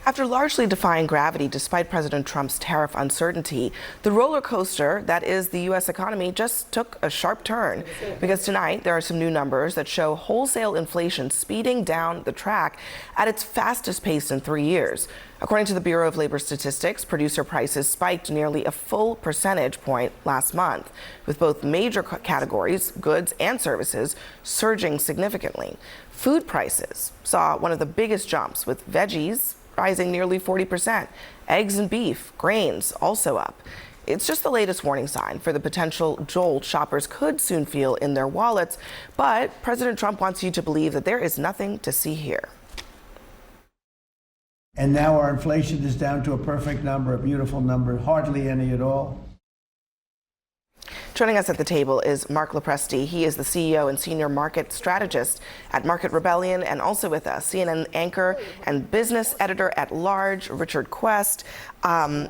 After largely defying gravity despite President Trump's tariff uncertainty, the roller coaster that is the U.S. economy just took a sharp turn. Because tonight, there are some new numbers that show wholesale inflation speeding down the track at its fastest pace in 3 years. According to the Bureau of Labor Statistics, producer prices spiked nearly a full percentage point last month, with both major categories, goods and services, surging significantly. Food prices saw one of the biggest jumps, with veggies rising nearly 40%. Eggs and beef, grains also up. It's just the latest warning sign for the potential jolt shoppers could soon feel in their wallets, but President Trump wants you to believe that there is nothing to see here. And now our inflation is down to a perfect number, a beautiful number, hardly any at all. Joining us at the table is Mark Lopresti. He is the CEO and senior market strategist at Market Rebellion, and also with us, CNN anchor and business editor at large, Richard Quest. I'll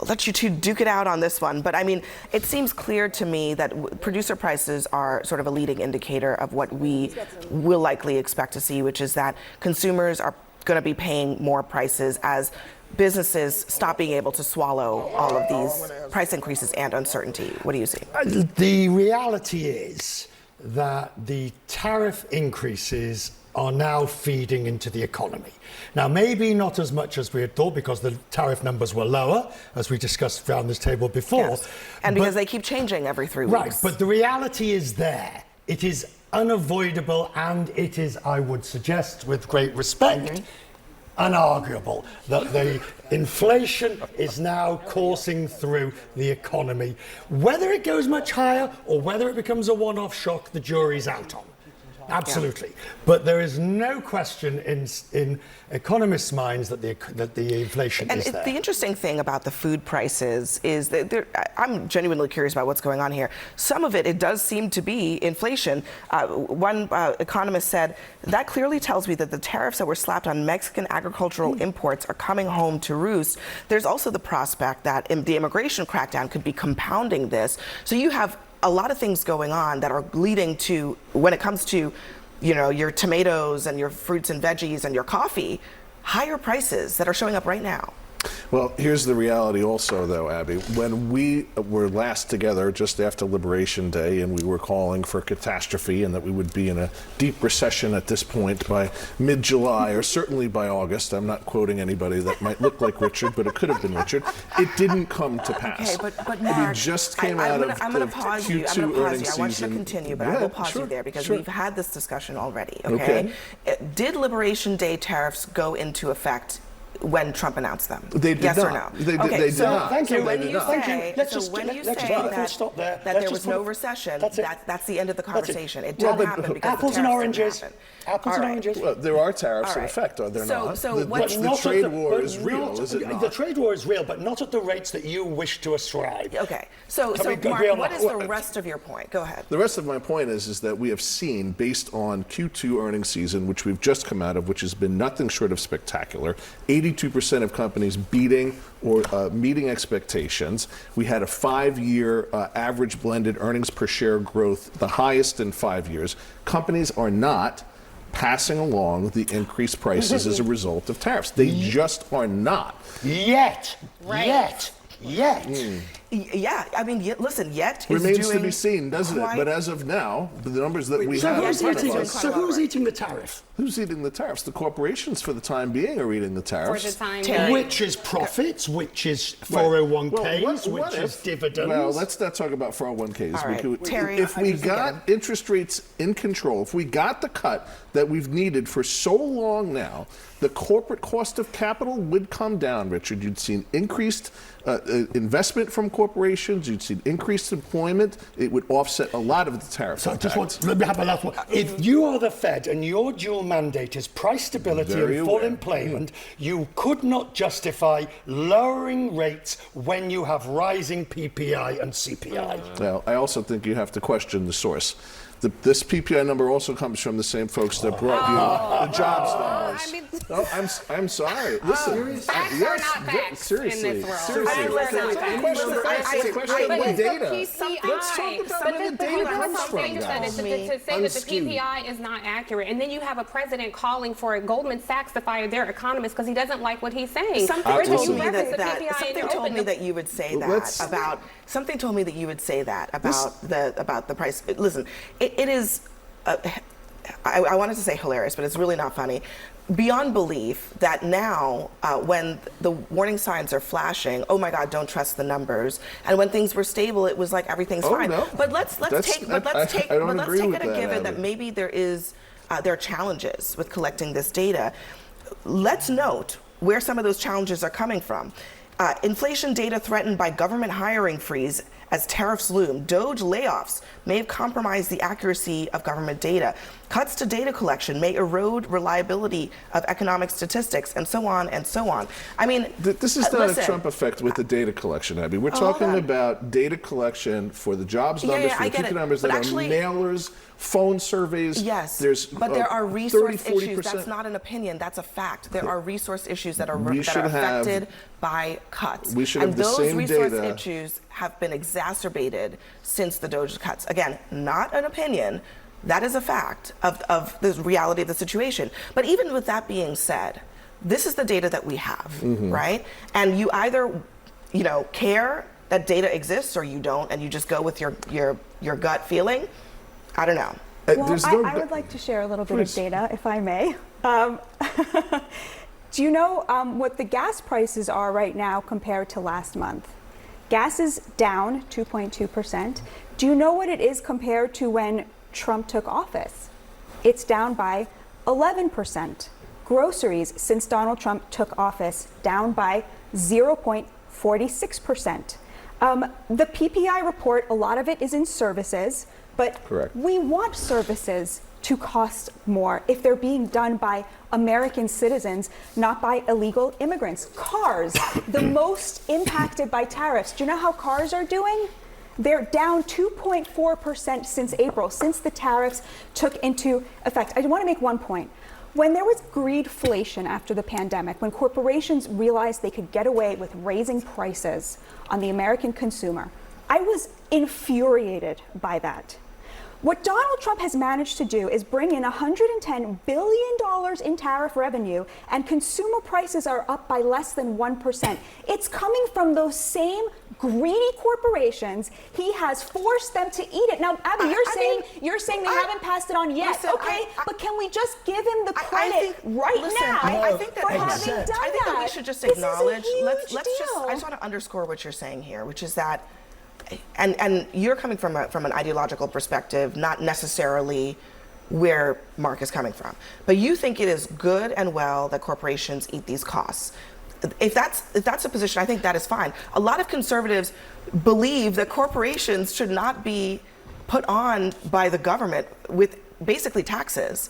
let you two duke it out on this one, but I mean, it seems clear to me that producer prices are sort of a leading indicator of what we will likely expect to see, which is that consumers are going to be paying more prices as businesses stop being able to swallow all of these price increases and uncertainty. What do you see? The reality is that the tariff increases are now feeding into the economy. Now, maybe not as much as we had thought, because the tariff numbers were lower, as we discussed around this table before. Yes. And because they keep changing every 3 weeks. Right, but the reality is there. It is unavoidable, and it is, I would suggest with great respect, unarguable that the inflation is now coursing through the economy. Whether it goes much higher or whether it becomes a one-off shock, the jury's out on. Absolutely. Yeah. But there is no question in economists' minds that the inflation is there. The interesting thing about the food prices is that I'm genuinely curious about what's going on here. Some of it does seem to be inflation. One economist said, that clearly tells me that the tariffs that were slapped on Mexican agricultural imports are coming home to roost. There's also the prospect that the immigration crackdown could be compounding this. So you have a lot of things going on that are leading to, when it comes to, you know, your tomatoes and your fruits and veggies and your coffee, higher prices that are showing up right now. Well, here's the reality also, though, Abby. When we were last together just after Liberation Day and we were calling for catastrophe and that we would be in a deep recession at this point by mid-July or certainly by August, I'm not quoting anybody that might look like Richard, but it could have been Richard, it didn't come to pass. Okay, but Mark, we just came out of I'm going to pause you. Q2 earnings season. I want you to continue, but I will pause you there because we've had this discussion already, okay? Did Liberation Day tariffs go into effect when Trump announced them? They did yes not. or no? They did not. Thank you. So when you say, let's just stop there. That there was no recession, that's the end of the conversation. It did happen because apples and oranges. Apples and oranges. Well, there are tariffs in effect, are there not? So the trade war is real, is it not? The trade war is real, but not at the rates that you wish to ascribe. Okay. So Mark, what is the rest of your point? Go ahead. The rest of my point is that we have seen, based on Q2 earnings season, which we've just come out of, which has been nothing short of spectacular, 82% of companies beating or meeting expectations. We had a 5-year average blended earnings per share growth, the highest in 5 years. Companies are not passing along the increased prices as a result of tariffs. They just are not. Yet. Yeah, I mean, listen, yet remains to be seen, doesn't it? But as of now, the numbers that we have. So who's eating the tariff? Who's eating the tariffs? The corporations, for the time being, are eating the tariffs. For the time being. Which is profits, which is 401ks, which is dividends. Well, let's not talk about 401ks. Right. Terry, if we got interest rates in control, if we got the cut that we've needed for so long now, the corporate cost of capital would come down, Richard. You'd seen increased investment from corporations. You'd seen increased employment. It would offset a lot of the tariff impacts. Let me have a last one. If you are the Fed and your dual mandate is price stability and full employment, you could not justify lowering rates when you have rising PPI and CPI. Well, I also think you have to question the source. This PPI number also comes from the same folks that brought you the jobs numbers. I mean, I'm sorry. Listen, facts are not facts seriously, in this world. seriously. Facts are not facts. It's a question of what data. Let's talk about where the data comes from now. To say that the PPI is not accurate, and then you have a president calling for Goldman Sachs to fire their economist because he doesn't like what he's saying. Something told me that you would say that about something told me that you would say that about the price. Listen, it is. I wanted to say hilarious, but it's really not funny. Beyond belief that now, when the warning signs are flashing, oh my God, don't trust the numbers. And when things were stable, it was like everything's fine. No. But let's take it a given that maybe there are challenges with collecting this data. Let's note where some of those challenges are coming from. Inflation data threatened by government hiring freeze as tariffs loom. Doge layoffs may have compromised the accuracy of government data. Cuts to data collection may erode reliability of economic statistics, and so on and so on. I mean, this is not a Trump effect with the data collection, Abby. We're talking about data collection for the jobs numbers, for the PPI numbers that are mailers, phone surveys. Yes, but there are resource issues. That's not an opinion. That's a fact. There are resource issues that are affected by cuts. We should have the same data. And those resource issues have been exacerbated since the Doge cuts. Again, not an opinion. That is a fact of the reality of the situation. But even with that being said, this is the data that we have, right? And you either, care that data exists or you don't, and you just go with your gut feeling. I don't know. Well, I would like to share a little bit of data, if I may. Do you know what the gas prices are right now compared to last month? Gas is down 2.2%. Do you know what it is compared to when Trump took office? It's down by 11%. Groceries, since Donald Trump took office, down by 0.46%. The PPI report, a lot of it is in services, but we want services to cost more if they're being done by American citizens, not by illegal immigrants. Cars, the most impacted by tariffs. Do you know how cars are doing? They're down 2.4% since April, since the tariffs took into effect. I want to make one point. When there was greedflation after the pandemic, when corporations realized they could get away with raising prices on the American consumer, I was infuriated by that. What Donald Trump has managed to do is bring in $110 billion in tariff revenue, and consumer prices are up by less than 1%. It's coming from those same greedy corporations. He has forced them to eat it. Now, Abby, you're saying they haven't passed it on yet, but can we just give him the credit now I think that for having done that? I think that we should just acknowledge. Let's I just want to underscore what you're saying here, which is that. And you're coming from an ideological perspective, not necessarily where Mark is coming from. But you think it is good and well that corporations eat these costs. If that's a position, I think that is fine. A lot of conservatives believe that corporations should not be put on by the government with basically taxes.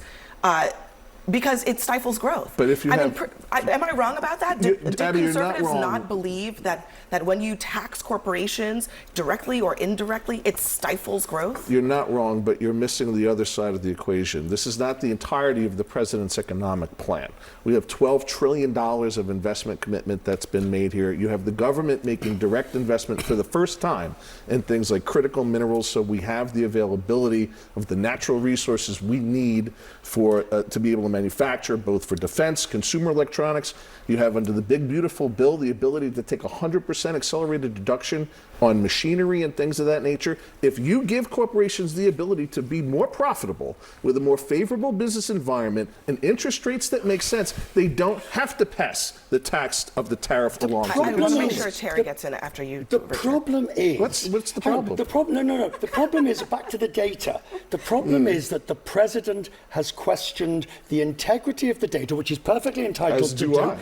Because it stifles growth. But if you am I wrong about that? Do conservatives not believe that when you tax corporations directly or indirectly, it stifles growth? You're not wrong, but you're missing the other side of the equation. This is not the entirety of the president's economic plan. We have $12 trillion of investment commitment that's been made here. You have the government making direct investment for the first time in things like critical minerals, so we have the availability of the natural resources we need for to be able to manufacture, both for defense, consumer electronics. You have under the big beautiful bill the ability to take 100% accelerated deduction on machinery and things of that nature. If you give corporations the ability to be more profitable with a more favorable business environment and interest rates that make sense, they don't have to pass the tax of the tariff along. I want to make sure Terry gets in after you. The problem is... What's the problem? The problem, no. The problem is, back to the data, the problem is that the president has questioned the integrity of the data, which is perfectly entitled As to do do. I.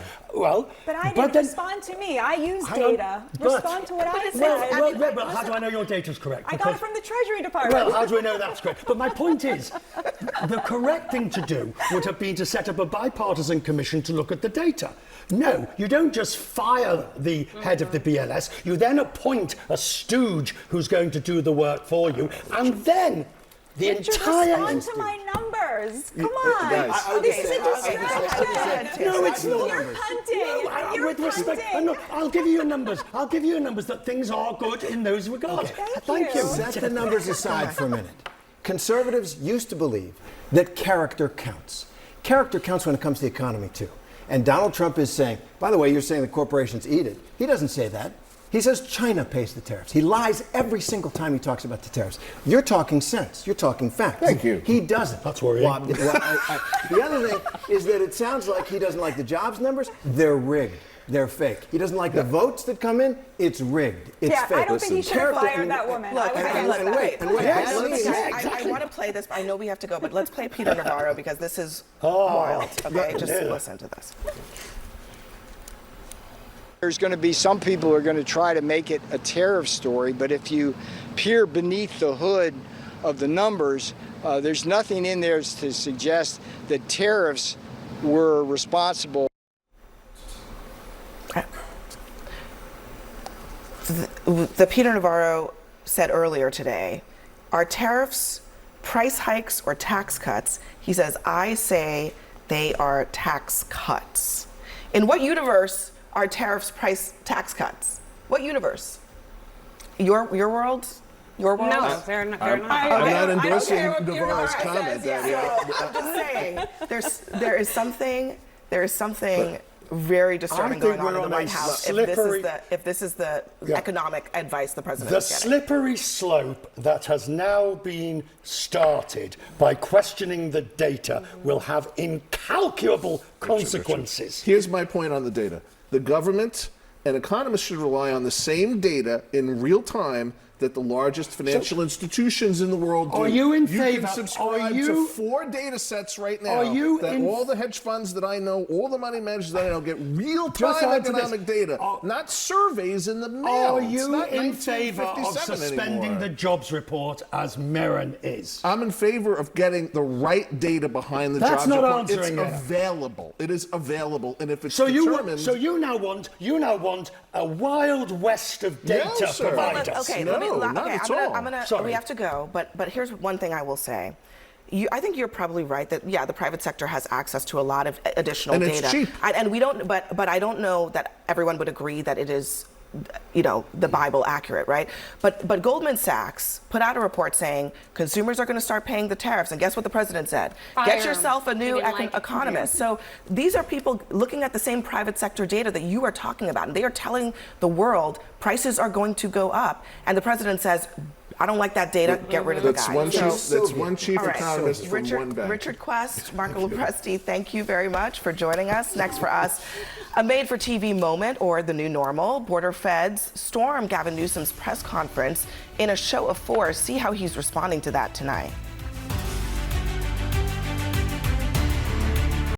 But I didn't respond to me. I use data. Respond to what I said. Well, how do I know your data's correct? I got it from the Treasury Department. Well, how do I know that's correct? But my point is, the correct thing to do would have been to set up a bipartisan commission to look at the data. No, you don't just fire the head of the BLS. You then appoint a stooge who's going to do the work for you, and then The Richard, entire respond to my numbers. Come on. guys, This is a distraction. No, it's not. You're punting. You're With respect, punting. I'll give you your numbers. I'll give you your numbers that things are good in those regards. Thank you. Set the numbers aside for a minute. Conservatives used to believe that character counts. Character counts when it comes to the economy, too. And Donald Trump is saying, by the way, you're saying the corporations eat it. He doesn't say that. He says China pays the tariffs. He lies every single time he talks about the tariffs. You're talking sense. You're talking facts. Thank you. He doesn't. That's worrying. The other thing is that it sounds like he doesn't like the jobs numbers. They're rigged. They're fake. He doesn't like the votes that come in. It's rigged. It's Yeah, fake. I don't think he should have Character- fired that woman. Look, I would okay, have look, let that. wait. Yes, Let me- yes, I want to play this. I know we have to go, but let's play Peter Navarro because this is wild. Okay, just listen to this. There's going to be some people who are going to try to make it a tariff story, but if you peer beneath the hood of the numbers, there's nothing in there to suggest that tariffs were responsible. The Peter Navarro said earlier today, are tariffs price hikes or tax cuts? He says, I say they are tax cuts. In what universe are tariffs price tax cuts? What universe? Your world? Your world? No, they're not. I'm not endorsing Navarro's comment. I'm just saying, there is something very disturbing going on in the White House if this is the economic advice the president The is getting. slippery slope that has now been started by questioning the data will have incalculable consequences. Here's my point on the data. The government and economists should rely on the same data in real time that the largest financial institutions in the world do. Are you in You favor? can subscribe to 4 data sets right now that all the hedge funds that I know, all the money managers that I know get real-time economic data, not surveys in the mail. Are It's you not in favor of 1957 suspending anymore. the jobs report as Merron is? I'm in favor of getting the right data behind the That's jobs not report. answering It's it. available. It is available, and if it's So determined, you now want a Wild West of data sir. providers. Okay, No, not at all. Sorry. We have to go, but here's one thing I will say. I think you're probably right that the private sector has access to a lot of additional And data, it's cheap. and we don't. But I don't know that everyone would agree that it is, the Bible accurate, right? But Goldman Sachs put out a report saying consumers are going to start paying the tariffs, and guess what the president said? Fire Get him. yourself a He new didn't like it. economist. So these are people looking at the same private sector data that you are talking about, and they are telling the world prices are going to go up, and the president says, I don't like that data. Get rid of the guy. That's one chief All right. economist from one bank. Richard Quest, Marco Lupresti, thank you very much for joining us. Next for us, a made-for-TV moment or the new normal. Border feds storm Gavin Newsom's press conference in a show of force. See how he's responding to that tonight.